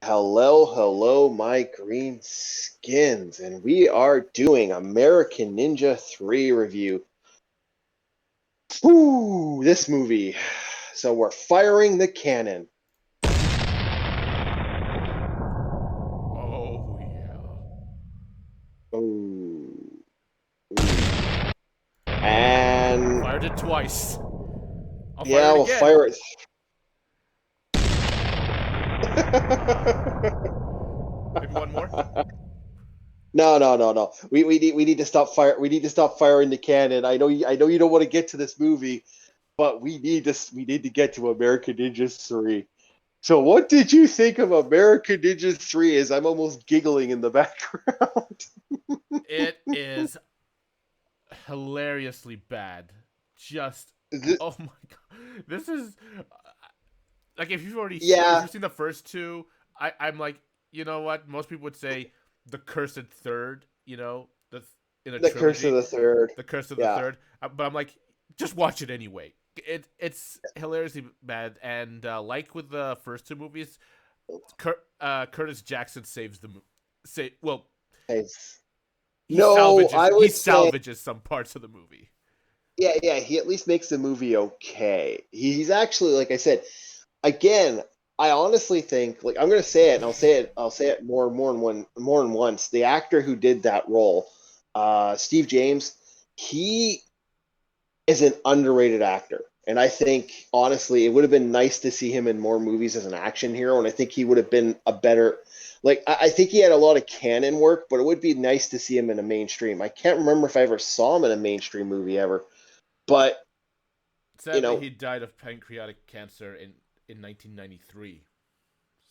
Hello, hello, my green skins, and we are doing American Ninja 3 review. Whoo, this movie. So we're firing the cannon. Oh yeah. Ooh, ooh. And Fired it twice. I'll fire yeah, it we'll again. fire it. Maybe one more. No, no, no, no. We need to stop fire. We need to stop firing the cannon. I know you don't want to get to this movie, but we need to get to American Ninja 3. So, what did you think of American Ninja 3? As I'm almost giggling in the background. It is hilariously bad. Just oh my god. This is like if Yeah, you've seen the first two, I'm like, you know what? Most people would say the cursed third, the in a the Curse of trilogy, the Third. the curse of the Yeah, third. But I'm like, just watch it anyway. It's hilariously bad, and like with the first two movies, Curtis Jackson saves the movie. Say well, it's, no, I he would say, salvages some parts of the movie. yeah, yeah. He at least makes the movie okay. He's actually, like I said, again. I honestly think, like I'm gonna say it, and I'll say it more than once. The actor who did that role, Steve James, he is an underrated actor. And I think, honestly, it would have been nice to see him in more movies as an action hero. And I think he would have been a better, like, I think he had a lot of canon work, but it would be nice to see him in a mainstream. I can't remember if I ever saw him in a mainstream movie ever, but, you Sadly, know, he died of pancreatic cancer in 1993.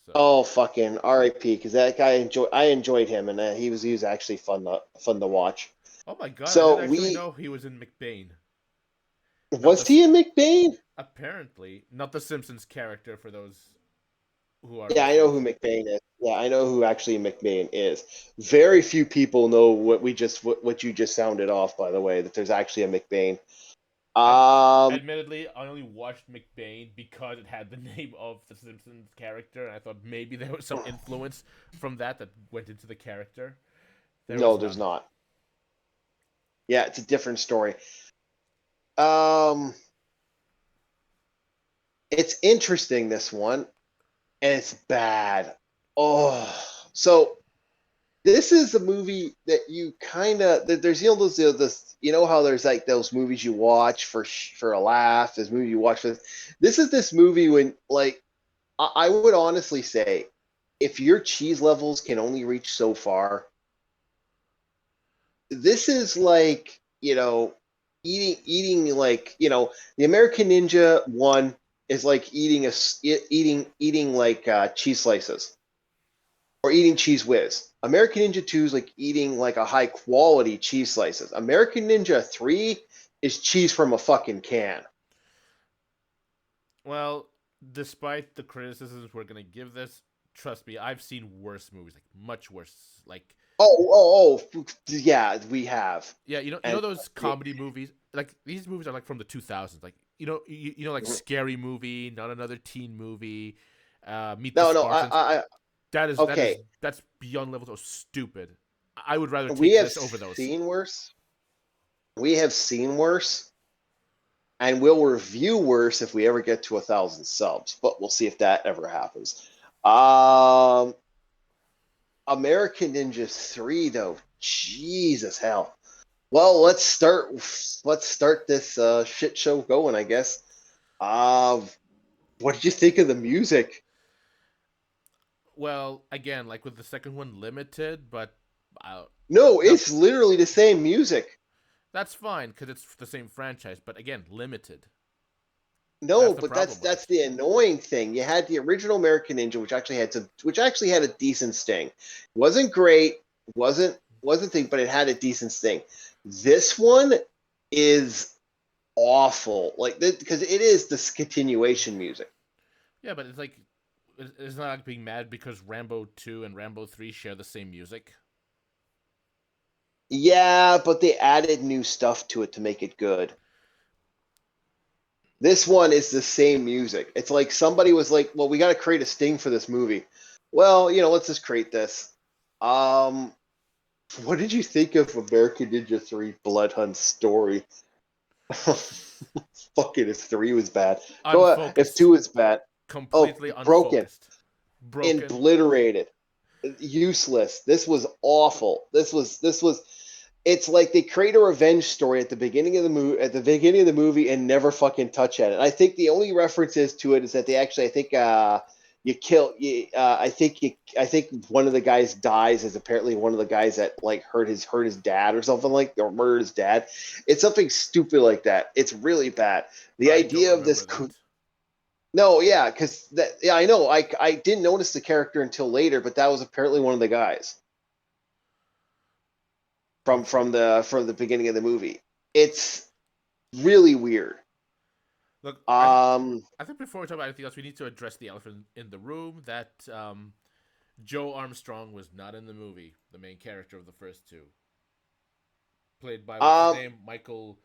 So, oh, fucking RIP, because I enjoyed him, and he was actually fun to watch. oh my god, I So didn't actually know he was in McBain. Not was the he in McBain? apparently not the Simpsons character for those who are Yeah, I know listening. who McBain is. Yeah, I know who actually McBain is. Very few people know what you just sounded off, by the way, that there's actually a McBain. Ad- Um, Admittedly, I only watched McBain because it had the name of the Simpsons character, and I thought maybe there was some influence from that went into the character. There no, was there's none. not. Yeah, it's a different story. Um, it's interesting, this one, and it's bad. Oh, so this is a movie that you kind of there's those how there's like those movies you watch for a laugh. There's movie you watch for. This movie when, like, I would honestly say, if your cheese levels can only reach so far, this is like, eating, like, the American Ninja one is like eating like cheese slices, or eating cheese whiz. American Ninja 2 is like eating like a high quality cheese slices. American Ninja 3 is cheese from a fucking can. Well, despite the criticisms we're gonna give this, trust me, I've seen worse movies, like much worse. Like, Yeah, we have. yeah, you know And those comedy movies. Like these movies are like from the 2000s. Like like Scary Movie, Not Another Teen Movie, Meet the no, no, Spartans. okay. That's beyond levels of stupid. I would rather We take have this over those. seen worse. We have seen worse, and we'll review worse if we ever get to 1,000 subs. But we'll see if that ever happens. Um, American Ninja 3, though, Jesus hell. Well, let's start this shit show going, I guess. Uh, what did you think of the music? Well, again, like with the second one, limited, but No, no, it's literally the same music. that's fine because it's the same franchise. But again, limited. No, That's the but problem with that's it. the annoying thing. You had the original American Ninja, which actually had a decent sting. Wasn't great, wasn't thing, but it had a decent sting. This one is awful, like, because it is this continuation music. Yeah, but it's like it's not like being mad because Rambo 2 and Rambo 3 share the same music. Yeah, but they added new stuff to it to make it good. This one is the same music. It's like somebody was like, "Well, we got to create a sting for this movie." Well, let's just create this. Um, what did you think of American Ninja 3 Blood Hunt story? Fucking if 3 was bad. Go if Unfocused, 2 is bad. Oh, completely broken, unfocused, broken. obliterated, useless. This was awful. This was it's like they create a revenge story at the beginning of the movie and never fucking touch at it. I think the only references to it is that they actually, I think, you kill you, I think one of the guys dies is apparently one of the guys that like hurt his dad or something, like, or murdered his dad. It's something stupid like that. It's really bad. The I don't idea of remember this that. no, yeah, because that, yeah, I know. I didn't notice the character until later, but that was apparently one of the guys from Okay. from the beginning of the movie. It's really weird. Look, Um, I think before we talk about anything else, we need to address the elephant in the room that Joe Armstrong was not in the movie, the main character of the first two, played by what's his um, name, Michael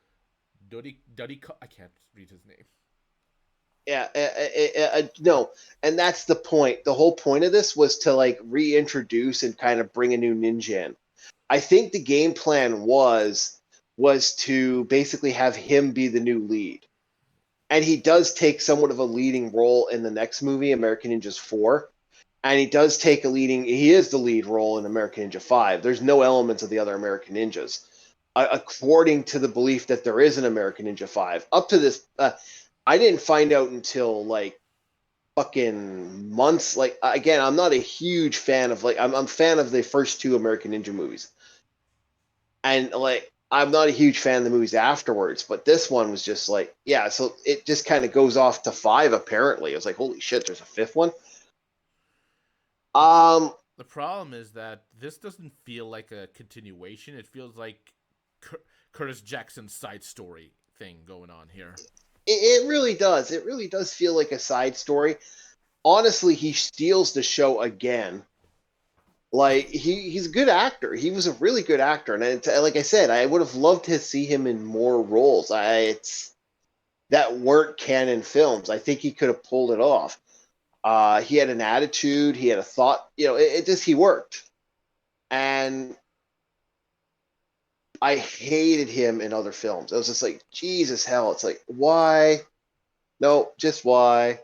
Duddy. I can't read his name. yeah, no, and that's the point. The whole point of this was to like reintroduce and kind of bring a new ninja in. I think the game plan was to basically have him be the new lead, and he does take somewhat of a leading role in the next movie, American Ninjas 4. And he is the lead role in American Ninja 5. There's no elements of the other American Ninjas, according to the belief that there is an American Ninja 5. Up to this, I didn't find out until like fucking months. Like, again, I'm not a huge fan of, like, I'm a fan of the first two American Ninja movies, and like I'm not a huge fan of the movies afterwards. But this one was just like, yeah. So it just kind of goes off to 5. Apparently, it was like, holy shit, there's a fifth one. The pr- Um, the problem is that this doesn't feel like a continuation. It feels like Curtis Jackson's side story thing going on here. it really does. It really does feel like a side story. Honestly, he steals the show again. Like, he's a good actor. He was a really good actor, and like I said, I would have loved to see him in more roles. It's that weren't canon films. I think he could have pulled it off. He had an attitude. He had a thought. It just he worked, and I hated him in other films. I was just like, Jesus hell! It's like, why? No, just why?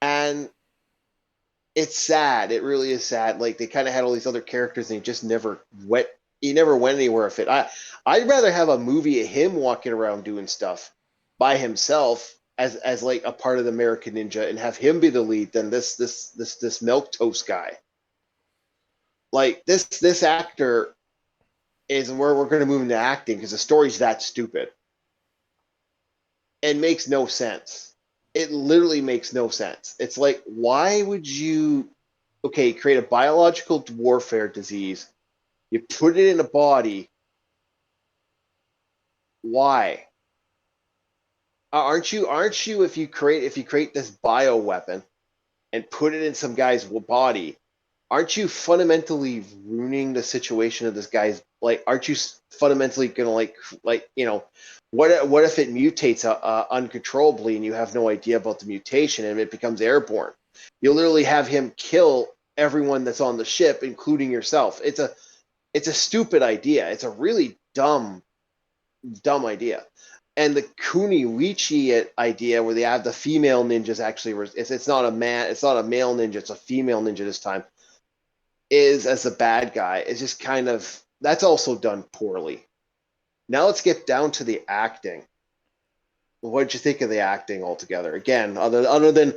And it's sad. It really is sad. Like, they kind of had all these other characters, and he just never went. He never went anywhere with it. I'd rather have a movie of him walking around doing stuff by himself as like a part of the American Ninja, and have him be the lead than this milk toast guy. Like, this actor is where we're going to move into acting, because the story's that stupid and makes no sense. It literally makes no sense. It's like, why would you, okay, create a biological warfare disease, you put it in a body? Why? Aren't you, if you create this bio weapon and put it in some guy's body, aren't you fundamentally ruining the situation of this guy's, like, aren't you fundamentally gonna, what if it mutates uncontrollably, and you have no idea about the mutation, and it becomes airborne? You'll literally have him kill everyone that's on the ship, including yourself. It's a stupid idea. It's a really dumb idea. And the Kuniwichi idea, where they have the female ninjas actually, it's not a man, it's not a male ninja, it's a female ninja this time, is as a bad guy, is just kind of, that's also done poorly. Now let's get down to the acting. What did you think of the acting altogether? Again, other than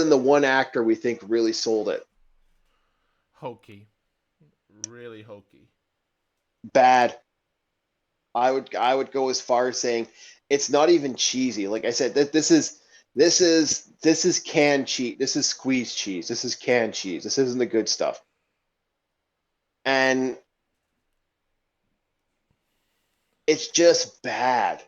the one actor we think really sold it. Hokey, really hokey. Bad. I would go as far as saying it's not even cheesy. Like I said, that this is canned cheese. This is squeezed cheese. This is canned cheese. This isn't the good stuff. And it's just bad.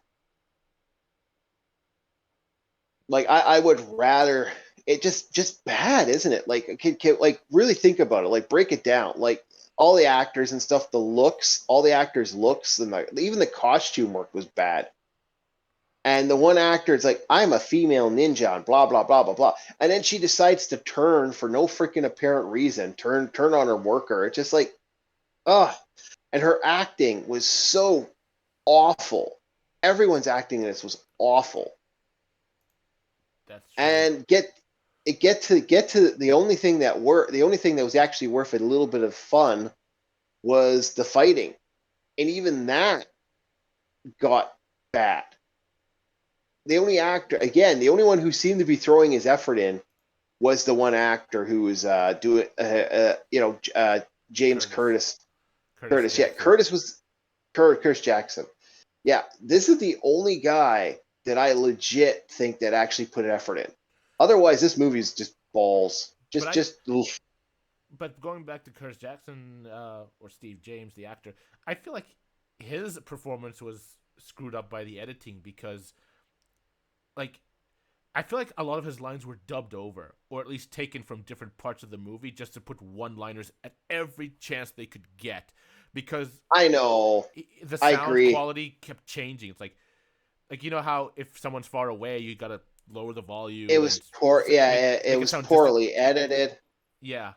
Like, I would rather, it just bad, isn't it? Like, like, really think about it. Like, break it down. Like, all the actors and stuff, all the actors' looks, and even the costume work was bad. And the one actor is like, I'm a female ninja and blah blah blah blah blah. And then she decides to turn for no freaking apparent reason, turn on her worker. It's just like, ugh. And her acting was so awful. Everyone's acting in this was awful. That's true. And get to the only thing that was actually worth a little bit of fun was the fighting. And even that got bad. The only actor, again, the only one who seemed to be throwing his effort in was the one actor who was doing, James Curtis. Curtis. Curtis Curtis, yeah, Jackson. Curtis Jackson. Yeah, this is the only guy that I legit think that actually put effort in. Otherwise, this movie is just balls. But Just, I just. Oof. but going back to Curtis Jackson or Steve James, the actor, I feel like his performance was screwed up by the editing because, like, I feel like a lot of his lines were dubbed over, or at least taken from different parts of the movie, just to put one-liners at every chance they could get, because I know. the I sound agree. quality kept changing. It's like you know how if someone's far away, you gotta lower the It volume was and poor. Yeah, make it it was sound just poorly edited. yeah.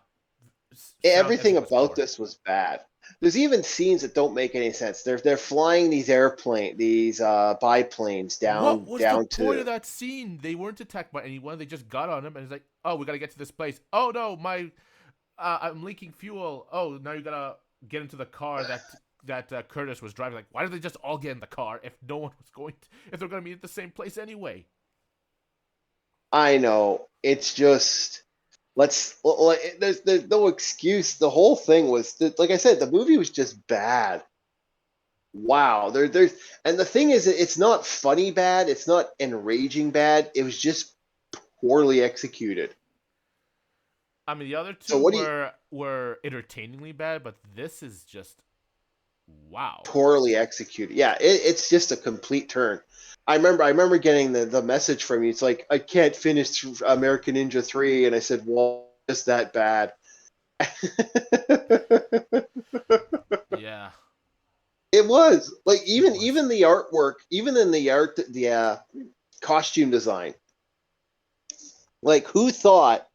Sound Everything editing was about poor. this was bad. There's even scenes that don't make any sense. They're flying these biplanes What was the down point to. of that scene? They weren't attacked by anyone. They just got on him, and it's like, oh, we gotta get to this place. Oh no, I'm leaking fuel. Oh, now you gotta get into the car that Curtis was driving. Like, why did they just all get in the car if no one was going? If they're gonna meet at the same place anyway? I know. It's just there's no excuse. The whole thing was like I said, the movie was just bad. Wow. And the thing is, it's not funny bad. It's not enraging bad. It was just poorly executed. I mean, the other So two what do you were entertainingly bad, but this is just wow. poorly executed? Yeah, it's just a complete turn. I remember getting the message from you. It's like I can't finish American Ninja 3, and I said, well, just that bad. Yeah, It was like it even was. even the artwork, even in the art, the costume design. Like who thought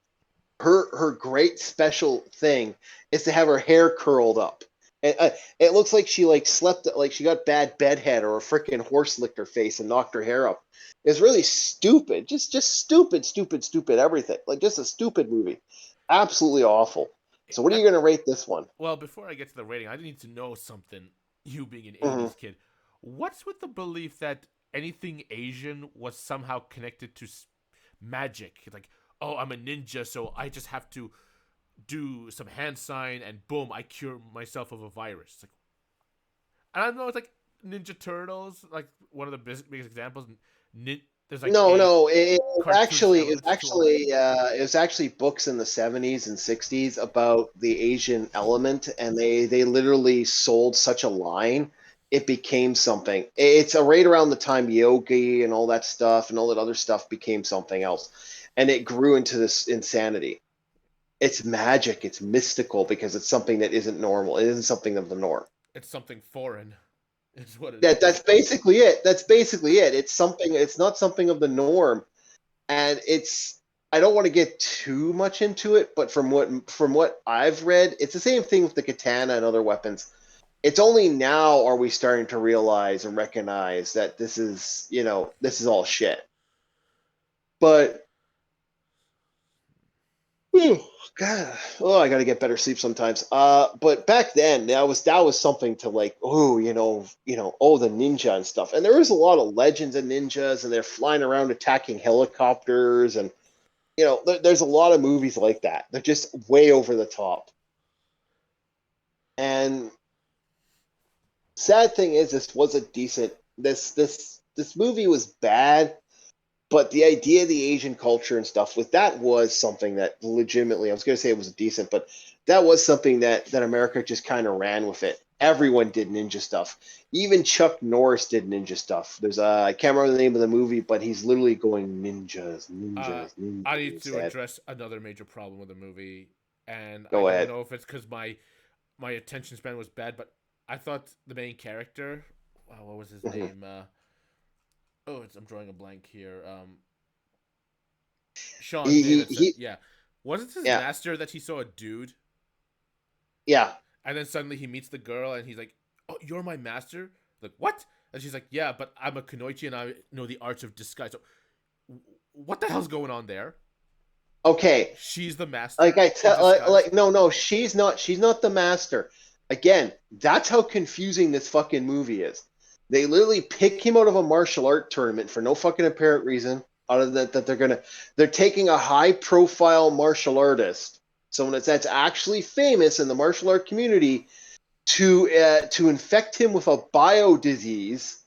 her great special thing is to have her hair curled up? And it looks like she like slept, like she got bad bedhead or a freaking horse licked her face and knocked her hair up. It's really stupid, just stupid, stupid, stupid everything. Like just a stupid movie, absolutely awful. So what are you That, gonna rate this one? well, before I get to the rating, I need to know something. You being an Mhm. '80s kid, what's with the belief that anything Asian was somehow connected to magic? Like, oh, I'm a ninja, so I just have to do some hand sign and boom, I cure myself of a virus. It's like, and I know it's like Ninja Turtles, like one of the biggest examples. There's like No, a no. cartoonish elements to it. It was actually books in the 70s and 60s about the Asian element, and they literally sold such a line. It became something. It's right around the time yogi and all that stuff and all that other stuff became something else, and it grew into this insanity. It's magic. It's mystical because it's something that isn't normal. It isn't something of the norm. It's something foreign. It's what it That's is. basically it. That's basically it. It's something. It's not something of the norm, and it's I don't want to get too much into it, but from what I've read, it's the same thing with the katana and other weapons. It's only now are we starting to realize and recognize that this is all shit. But whew, God, oh, I got to get better sleep sometimes. But back then, that was something to like, oh, oh, the ninja and stuff. And there was a lot of legends of ninjas, and they're flying around attacking helicopters, and there's a lot of movies like that. They're just way over the top. And sad thing is, this movie was bad, but the idea of the Asian culture and stuff with that was something that legitimately, I was going to say it was decent, but that was something that America just kind of ran with it. Everyone did ninja stuff. Even Chuck Norris did ninja stuff. I can't remember the name of the movie, but he's literally going ninjas, Uh, ninjas, I ninjas in need his to head. address another major problem with the movie, and I Go don't ahead. know if it's because my attention span was bad, but I thought the main character, what was his Mhm. name? Oh, I'm drawing a blank here. Sean Davidson. He Yeah, wasn't his yeah, master that he saw a dude, yeah. and then suddenly he meets the girl, and he's like, "Oh, you're my master." Like what? And she's like, "Yeah, but I'm a kunoichi, and I know the arts of disguise." So, what the hell's going on there? Okay, She's the like master I in tell, disguise. no, she's not the master. Again, that's how confusing this fucking movie is. They literally pick him out of a martial art tournament for no fucking apparent reason, other than that they're taking a high profile martial artist, someone that's actually famous in the martial art community, to infect him with a bio disease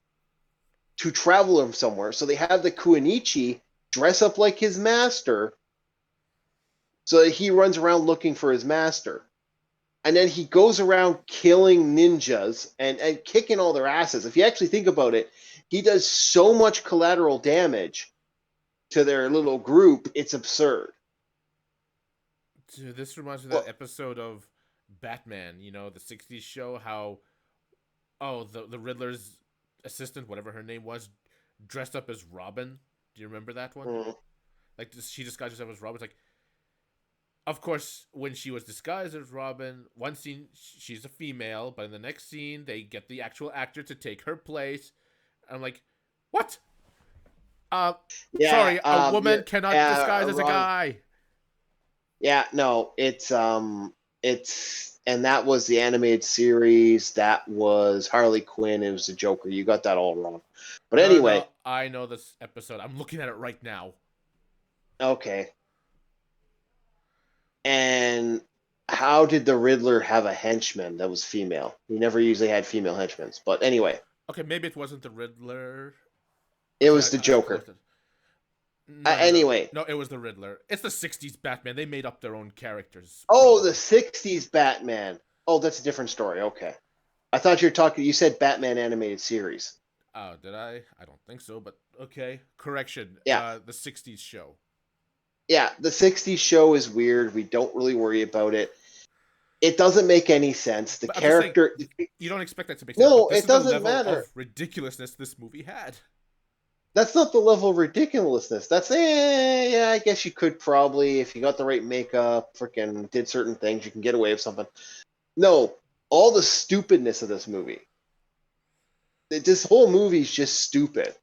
to travel him somewhere. So they have the Kuinichi dress up like his master, so that he runs around looking for his master. And then he goes around killing ninjas and kicking all their asses. If you actually think about it, he does so much collateral damage to their little group, it's absurd. Dude, this reminds me of that Well, episode of Batman. You know, the '60s show. How the Riddler's assistant, whatever her name was, dressed up as Robin. Do you remember that one? mm, Like she disguised herself as Robin. It's like, of course, when she was disguised as Robin, one scene she's a female, but in the next scene they get the actual actor to take her place. I'm like, what? Uh, yeah, sorry, a woman cannot disguise as a wrong. guy. Yeah, no, it's and that was the animated series. That was Harley Quinn. It was the Joker. You got that all wrong. But No, no, anyway, no. I know this episode. I'm looking at it right now. okay. And how did the Riddler have a henchman that was female? He never usually had female henchmen. But anyway, Okay, maybe it wasn't the Riddler. it Okay, was the I have to Joker. look at. No, no, no, Anyway, no. It was the Riddler. It's the '60s Batman. They made up their own characters, oh, the probably. '60s Batman. Oh, that's a different story. Okay, I thought you were talking. You said Batman animated series. Oh, did I? I don't think so. But okay, correction. Yeah, The '60s show. yeah. The '60s show is weird. We don't really worry about it. It doesn't make any sense. The But I'm just saying, character. you don't expect that to make sense. But No, this it is the doesn't level matter. of ridiculousness this movie had. That's not the level of ridiculousness. That's yeah. I guess you could probably, if you got the right makeup, freaking did certain things, you can get away with something. No, all the stupidness of this movie. This whole movie is just stupid.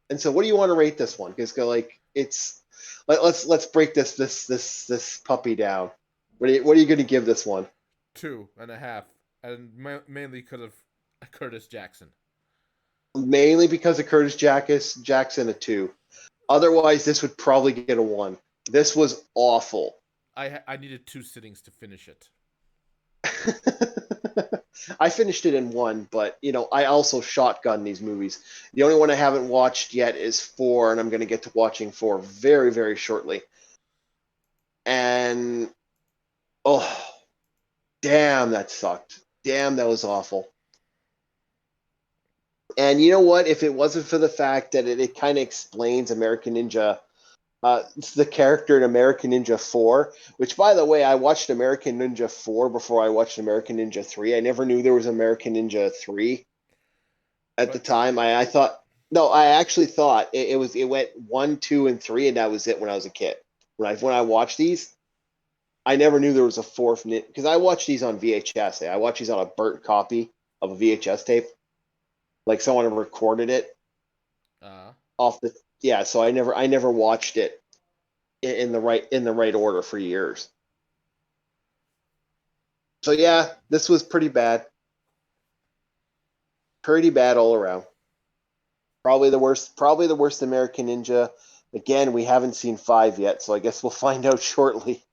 And so, what do you want to rate this one? Because like it's let's break this puppy down. What are you going to give this one? 2.5, and mainly because of Curtis Jackson. Mainly because of Jackson a two. Otherwise, this would probably get a one. This was awful. I needed 2 sittings to finish it. I finished it in one, but I also shotgun these movies. The only one I haven't watched yet is four, and I'm going to get to watching four very, very shortly. And oh, damn, that sucked. Damn, that was awful. And you know what? If it wasn't for the fact that it kind of explains American Ninja, it's the character in American Ninja 4, which, by the way, I watched American Ninja 4 before I watched American Ninja 3. I never knew there was American Ninja 3 at the But time. I thought, no, I actually thought it went 1, 2, and 3, and that was it when I was a kid. When I watched these, I never knew there was a fourth, because I watched these on VHS. I watched these on a burnt copy of a VHS tape. Like someone recorded it uh, off the yeah, so I never watched it in the right order for years. So yeah, this was pretty bad all around. Probably the worst American Ninja. Again, we haven't seen five yet, so I guess we'll find out shortly.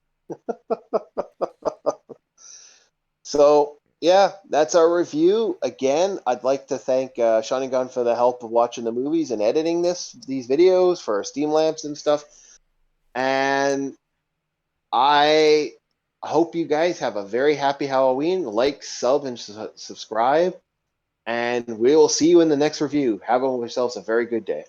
So yeah, that's our review. Again, I'd like to thank Sean Gun for the help of watching the movies and editing these videos for our Steam lamps and stuff. And I hope you guys have a very happy Halloween. Like, sub, and subscribe. And we will see you in the next review. Have yourselves a very good day.